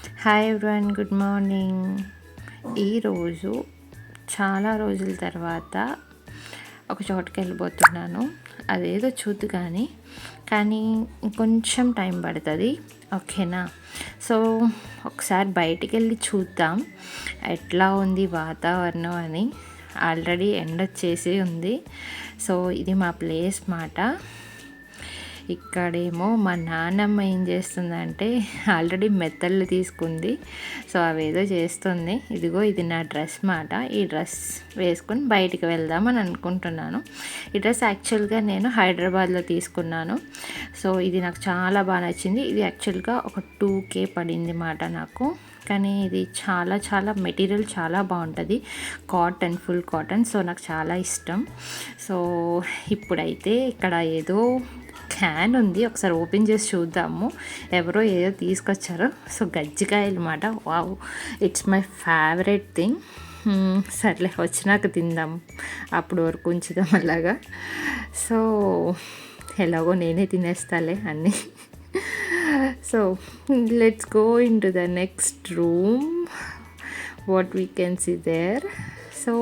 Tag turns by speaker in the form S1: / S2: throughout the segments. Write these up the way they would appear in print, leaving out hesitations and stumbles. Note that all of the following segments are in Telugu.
S1: Hi everyone, good morning. ఈరోజు చాలా రోజుల తర్వాత ఒక చోటుకి వెళ్ళిపోతున్నాను. అదేదో చూద్దు కానీ కొంచెం టైం పడుతుంది, ఓకేనా? సో ఒకసారి బయటికి వెళ్ళి చూద్దాం ఎట్లా ఉంది వాతావరణం అని. ఆల్రెడీ ఎండ వచ్చేసి ఉంది. సో ఇది మా ప్లేస్ మాట. ఇక్కడేమో మా నాన్నమ్మ ఏం చేస్తుందంటే ఆల్రెడీ మెత్తళ్ళు తీసుకుంది. సో అవేదో చేస్తుంది. ఇదిగో ఇది నా డ్రెస్ మాట. ఈ డ్రెస్ వేసుకొని బయటికి వెళ్దామని అనుకుంటున్నాను. ఈ డ్రెస్ యాక్చువల్గా నేను హైదరాబాద్లో తీసుకున్నాను. సో ఇది నాకు చాలా బాగా నచ్చింది. ఇది యాక్చువల్గా ఒక 2K పడింది మాట నాకు. కానీ ఇది చాలా మెటీరియల్ చాలా బాగుంటుంది, కాటన్, ఫుల్ కాటన్. సో నాకు చాలా ఇష్టం. సో ఇప్పుడైతే ఇక్కడ ఏదో క్యాన్ ఉంది, ఒకసారి ఓపెన్ చేసి చూద్దాము. ఎవరో ఏదో తీసుకొచ్చారు. సో గజ్జికాయలు అన్నమాట. Wow, it's my favourite thing. సర్లే, వచ్చినాక తిందాం, అప్పుడు వరకు ఉంచుదాం అలాగా. సో ఎలాగో నేనే తినేస్తాలే అన్నీ. So let's go into the next room. What we can see there. So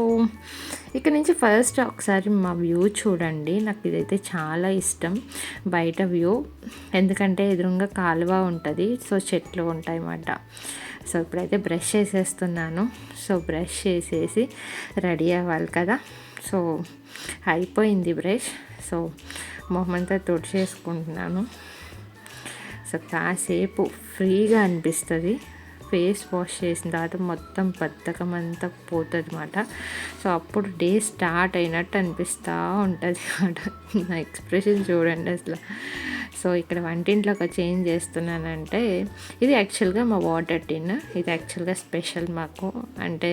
S1: ఇక్కడ నుంచి ఫస్ట్ ఒకసారి మా వ్యూ చూడండి. నాకు ఇదైతే చాలా ఇష్టం, బయట వ్యూ. ఎందుకంటే ఎదురుగా కాలువ ఉంటుంది, సో చెట్లు ఉంటాయి అన్నమాట. సో ఇప్పుడైతే బ్రష్ చేసేస్తున్నాను. సో బ్రష్ చేసేసి రెడీ అవ్వాలి కదా. సో అయిపోయింది బ్రష్. సో మొహమంతా తుడిచేసుకుంటున్నాను. సో కాసేపు ఫ్రీగా అనిపిస్తుంది. ఫేస్ వాష్ చేసిన తర్వాత మొత్తం బద్ధకం అంతా పోతుంది అన్నమాట. సో అప్పుడు డే స్టార్ట్ అయినట్టు అనిపిస్తూ ఉంటుంది అన్నమాట. నా ఎక్స్ప్రెషన్ చూడండి అసలు. సో ఇక్కడ వంటింట్లోకి చేంజ్ చేస్తున్నానంటే ఇది యాక్చువల్గా మా వాటర్ టిన్. ఇది యాక్చువల్గా స్పెషల్ మాకు, అంటే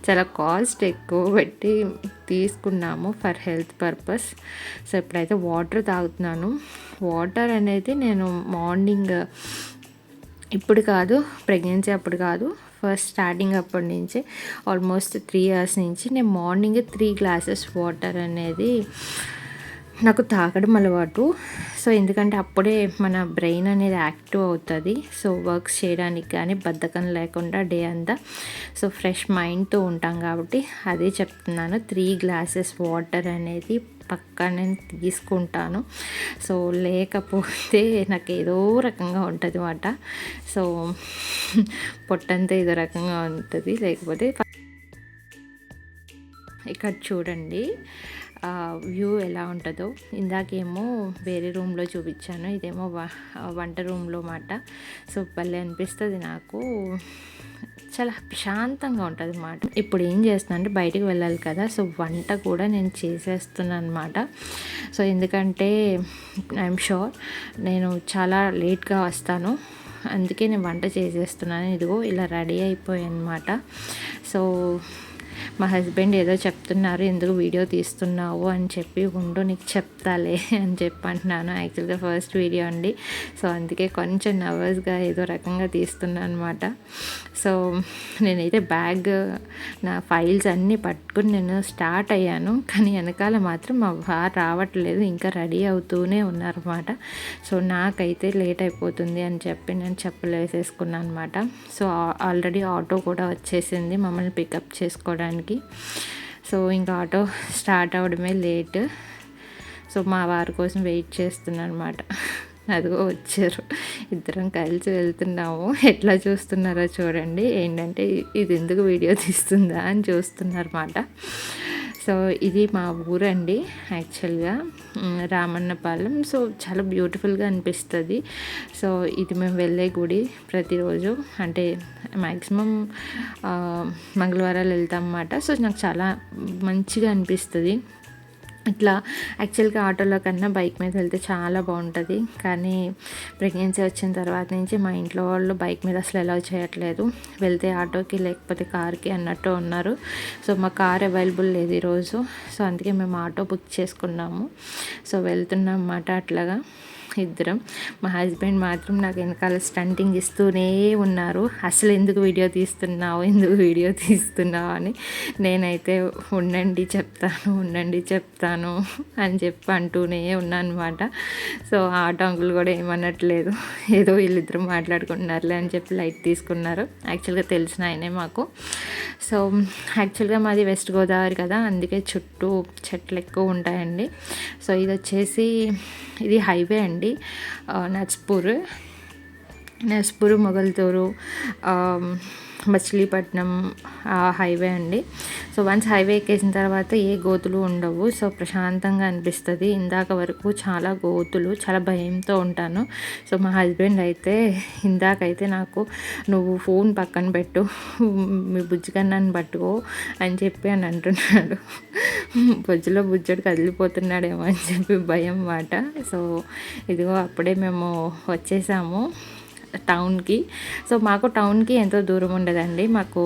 S1: చాలా కాస్ట్ ఎక్కువ పెట్టి తీసుకున్నాము ఫర్ హెల్త్ పర్పస్. సో ఇప్పుడైతే వాటర్ తాగుతున్నాను. వాటర్ అనేది నేను మార్నింగ్, ఇప్పుడు కాదు, ప్రెగ్నెన్సీ అప్పుడు కాదు, ఫస్ట్ స్టార్టింగ్ అప్పటి నుంచి ఆల్మోస్ట్ 3 years నుంచి నేను మార్నింగ్ 3 glasses వాటర్ అనేది నాకు తాగడం అలవాటు. సో ఎందుకంటే అప్పుడే మన బ్రెయిన్ అనేది యాక్టివ్ అవుతుంది. సో వర్క్స్ చేయడానికి కానీ బద్ధకం లేకుండా డే అంతా సో ఫ్రెష్ మైండ్తో ఉంటాం కాబట్టి అదే చెప్తున్నాను. 3 glasses వాటర్ అనేది పక్కా నేను తీసుకుంటాను. సో లేకపోతే నాకు ఏదో రకంగా ఉంటుంది అన్నమాట. సో పొట్టంతా ఏదో రకంగా ఉంటుంది లేకపోతే. ఇక్కడ చూడండి వ్యూ ఎలా ఉంటుందో. ఇందాకేమో వేరే రూమ్లో చూపించాను, ఇదేమో వంట రూమ్లో మాట. సో భలే అనిపిస్తుంది నాకు, చాలా ప్రశాంతంగా ఉంటుంది అన్నమాట. ఇప్పుడు ఏం చేస్తున్నా అంటే బయటికి వెళ్ళాలి కదా. సో వంట కూడా నేను చేసేస్తున్నాను అనమాట. సో ఎందుకంటే ఐఎమ్ షూర్ నేను చాలా లేట్గా వస్తాను, అందుకే నేను వంట చేసేస్తున్నాను. ఇదిగో ఇలా రెడీ అయిపోయాను అనమాట. సో మా హస్బెండ్ ఏదో చెప్తున్నారు, ఎందుకు వీడియో తీస్తున్నావు అని చెప్పి, ఉండు నీకు చెప్తాలే అని చెప్పి అంటున్నాను. యాక్చువల్గా ఫస్ట్ వీడియో అండి. సో అందుకే కొంచెం నర్వస్గా ఏదో రకంగా తీస్తున్నాను అనమాట. సో నేనైతే బ్యాగ్, నా ఫైల్స్ అన్నీ పట్టుకుని నేను స్టార్ట్ అయ్యాను. కానీ వెనకాల మాత్రం మా వారు రావట్లేదు, ఇంకా రెడీ అవుతూనే ఉన్నారన్నమాట. సో నాకైతే లేట్ అయిపోతుంది అని చెప్పి నేను చెప్పులు వేసేసుకున్నాను అనమాట. సో ఆల్రెడీ ఆటో కూడా వచ్చేసింది మమ్మల్ని పికప్ చేసుకోవడానికి. సో ఇంకా ఆటో స్టార్ట్ అవ్వడమే లేట్. సో మా వారి కోసం వెయిట్ చేస్తున్నాను అనమాట. అదిగో వచ్చారు, ఇద్దరం కలిసి వెళ్తున్నాము. ఎట్లా చూస్తున్నారో చూడండి. ఏంటంటే ఇది ఎందుకు వీడియో తీస్తుందా అని చూస్తున్నారన్నమాట. సో ఇది మా ఊరండి యాక్చువల్గా, రామన్నపాలెం. సో చాలా బ్యూటిఫుల్గా అనిపిస్తుంది. సో ఇది మేము వెళ్ళే గుడి ప్రతిరోజు, అంటే మ్యాక్సిమం మంగళవారాలు వెళ్తాం అన్నమాట. సో నాకు చాలా మంచిగా అనిపిస్తుంది. ఇట్లా యాక్చువల్గా ఆటోలో కన్నా బైక్ మీద వెళ్తే చాలా బాగుంటుంది. కానీ ప్రెగ్నెన్సీ వచ్చిన తర్వాత నుంచి మా ఇంట్లో వాళ్ళు బైక్ మీద అసలు అలౌ చేయట్లేదు. వెళ్తే ఆటోకి లేకపోతే కార్కి అన్నట్టు ఉన్నారు. సో మా కార్ అవైలబుల్ లేదు ఈరోజు. సో అందుకే మేము ఆటో బుక్ చేసుకున్నాము. సో వెళ్తున్నాం అన్నమాట అట్లాగా. ఇద్దరం. మా హస్బెండ్ మాత్రం నాకు వెనకాల స్టంటింగ్ ఇస్తూనే ఉన్నారు. అసలు ఎందుకు వీడియో తీస్తున్నావు అని. నేనైతే ఉండండి చెప్తాను అని చెప్పి అంటూనే ఉన్నాను అనమాట. సో ఆటో అంకుల్ కూడా ఏమనట్లేదు, ఏదో వీళ్ళిద్దరూ మాట్లాడుకుంటున్నారులే అని చెప్పి లైట్ తీసుకున్నారు. యాక్చువల్గా తెలిసిన ఆయనే మాకు. సో యాక్చువల్గా మాది వెస్ట్ గోదావరి కదా, అందుకే చుట్టూ చెట్లు ఎక్కువ ఉంటాయండి. సో ఇది హైవే అండి, నర్స్పూర్ మొగల్తూరు మచిలీపట్నం హైవే అండి. సో వన్స్ హైవే ఎక్కేసిన తర్వాత ఏ గోతులు ఉండవు. సో ప్రశాంతంగా అనిపిస్తుంది. ఇందాక వరకు చాలా గోతులు, చాలా భయంతో ఉంటాను. సో మా హస్బెండ్ అయితే ఇందాకైతే నాకు నువ్వు ఫోన్ పక్కన పెట్టు, మీ బుజ్జికన్నాన్ని పట్టుకో అని చెప్పి అని అంటున్నాడు. బుజ్జోడు కదిలిపోతున్నాడేమో అని చెప్పి భయం మాట. సో ఇదిగో అప్పుడే మేము వచ్చేసాము టౌన్కి. సో మాకు టౌన్కి ఎంతో దూరం ఉండదండి, మాకు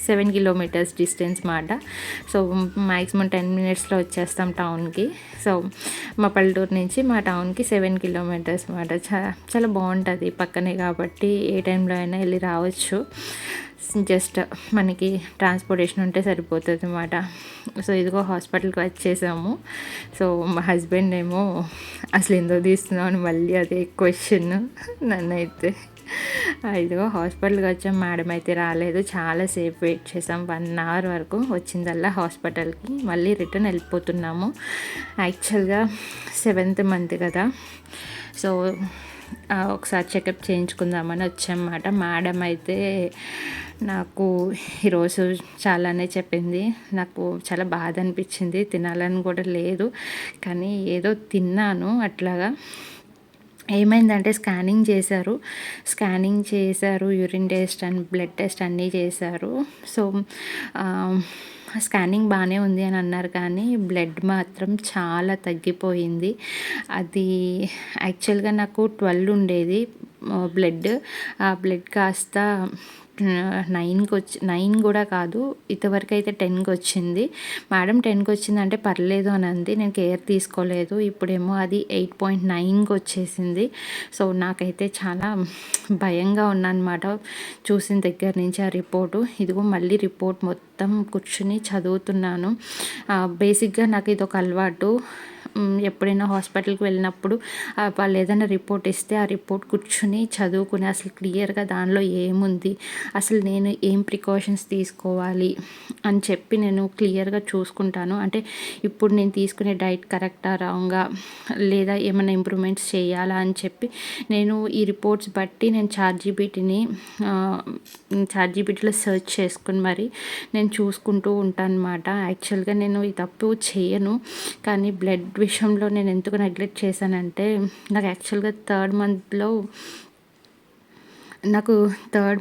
S1: 7 కిలోమీటర్స్ డిస్టెన్స్ మాట. సో మ్యాక్సిమం 10 మినిట్స్లో వచ్చేస్తాం టౌన్కి. సో మా పల్లెటూరు నుంచి మా టౌన్కి 7 కిలోమీటర్స్ మాట. చాలా బాగుంటుంది, పక్కనే కాబట్టి ఏ టైంలో అయినా వెళ్ళి రావచ్చు. జస్ట్ మనకి ట్రాన్స్పోర్టేషన్ ఉంటే సరిపోతుంది అన్నమాట. సో ఇదిగో హాస్పిటల్కి వచ్చేసాము. సో మా హస్బెండ్ ఏమో అసలు ఎందుకు తీస్తున్నావు అని మళ్ళీ అదే క్వశ్చన్ నన్నైతే. ఇదిగో హాస్పిటల్కి వచ్చాం. మేడం అయితే రాలేదు, చాలాసేపు వెయిట్ చేసాం, 1 అవర్ వరకు. వచ్చిందల్లా హాస్పిటల్కి, మళ్ళీ రిటర్న్ వెళ్ళిపోతున్నాము. యాక్చువల్గా 7th మంత్ కదా, సో ఒకసారి చెకప్ చేయించుకుందామని వచ్చామన్నమాట. మేడం అయితే నాకు ఈరోజు చాలానే చెప్పింది. నాకు చాలా బాధ అనిపించింది, తినాలని కూడా లేదు, కానీ ఏదో తిన్నాను అట్లాగా. ఏమైందంటే స్కానింగ్ చేశారు, urine test and blood test అన్నీ చేశారు. సో స్కానింగ్ బాగానే ఉంది అని అన్నారు, కానీ బ్లడ్ మాత్రం చాలా తగ్గిపోయింది. అది యాక్చువల్గా నాకు 12 ఉండేది బ్లడ్. ఆ బ్లడ్ కాస్త 9 కూడా కాదు, ఇంతవరకు అయితే 10కి వచ్చింది. మేడం 10కి వచ్చిందంటే పర్లేదు అని అంది, నేను కేర్ తీసుకోలేదు. ఇప్పుడేమో అది 8.9కి వచ్చేసింది. సో నాకైతే చాలా భయంగా ఉన్నానమాట చూసిన దగ్గర నుంచి ఆ రిపోర్టు. ఇదిగో మళ్ళీ రిపోర్ట్ మొత్తం కూర్చుని చదువుతున్నాను. బేసిక్గా నాకు ఇది ఒక అలవాటు. ఎప్పుడైనా హాస్పిటల్కి వెళ్ళినప్పుడు వాళ్ళు ఏదైనా రిపోర్ట్ ఇస్తే ఆ రిపోర్ట్ కూర్చుని చదువుకుని అసలు క్లియర్గా దానిలో ఏముంది, అసలు నేను ఏం ప్రికాషన్స్ తీసుకోవాలి అని చెప్పి నేను క్లియర్గా చూసుకుంటాను. అంటే ఇప్పుడు నేను తీసుకునే డైట్ కరెక్టా రాంగా, లేదా ఏమైనా ఇంప్రూవ్మెంట్స్ చేయాలా అని చెప్పి నేను ఈ రిపోర్ట్స్ బట్టి నేను చాట్ జీపీటీలో సెర్చ్ చేసుకుని మరి నేను చూసుకుంటూ ఉంటాను అన్నమాట. యాక్చువల్గా నేను ఈ తప్పు చేయను, కానీ బ్లడ్ విషయంలో నేను ఎందుకు నెగ్లెక్ట్ చేశానంటే, నాకు యాక్చువల్గా థర్డ్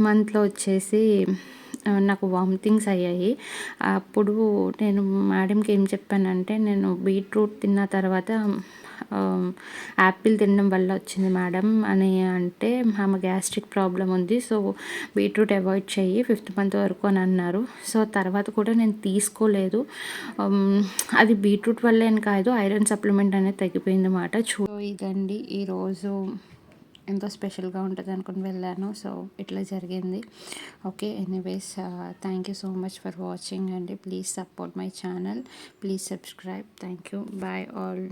S1: మంత్లో వచ్చేసి నాకు వామిటింగ్స్ అయ్యాయి. అప్పుడు నేను మేడంకి ఏం చెప్పానంటే, నేను బీట్రూట్ తిన్న తర్వాత యాపిల్ తినడం వల్ల వచ్చింది మేడం అని అంటే, ఆమె గ్యాస్ట్రిక్ ప్రాబ్లం ఉంది, సో బీట్రూట్ అవాయిడ్ చెయ్యి 5th మంత్ వరకు అని అన్నారు. సో తర్వాత కూడా నేను తీసుకోలేదు. అది బీట్రూట్ వల్లే అని కాదు, ఐరన్ సప్లిమెంట్ అనేది తగ్గిపోయింది అన్నమాట. ఇదండి ఈరోజు ఎంతో స్పెషల్గా ఉంటుంది అనుకుని వెళ్ళాను. సో ఇట్లా జరిగింది. Okay, anyways thank you so much for watching అండి. Please support my channel, please subscribe. Thank you, bye all.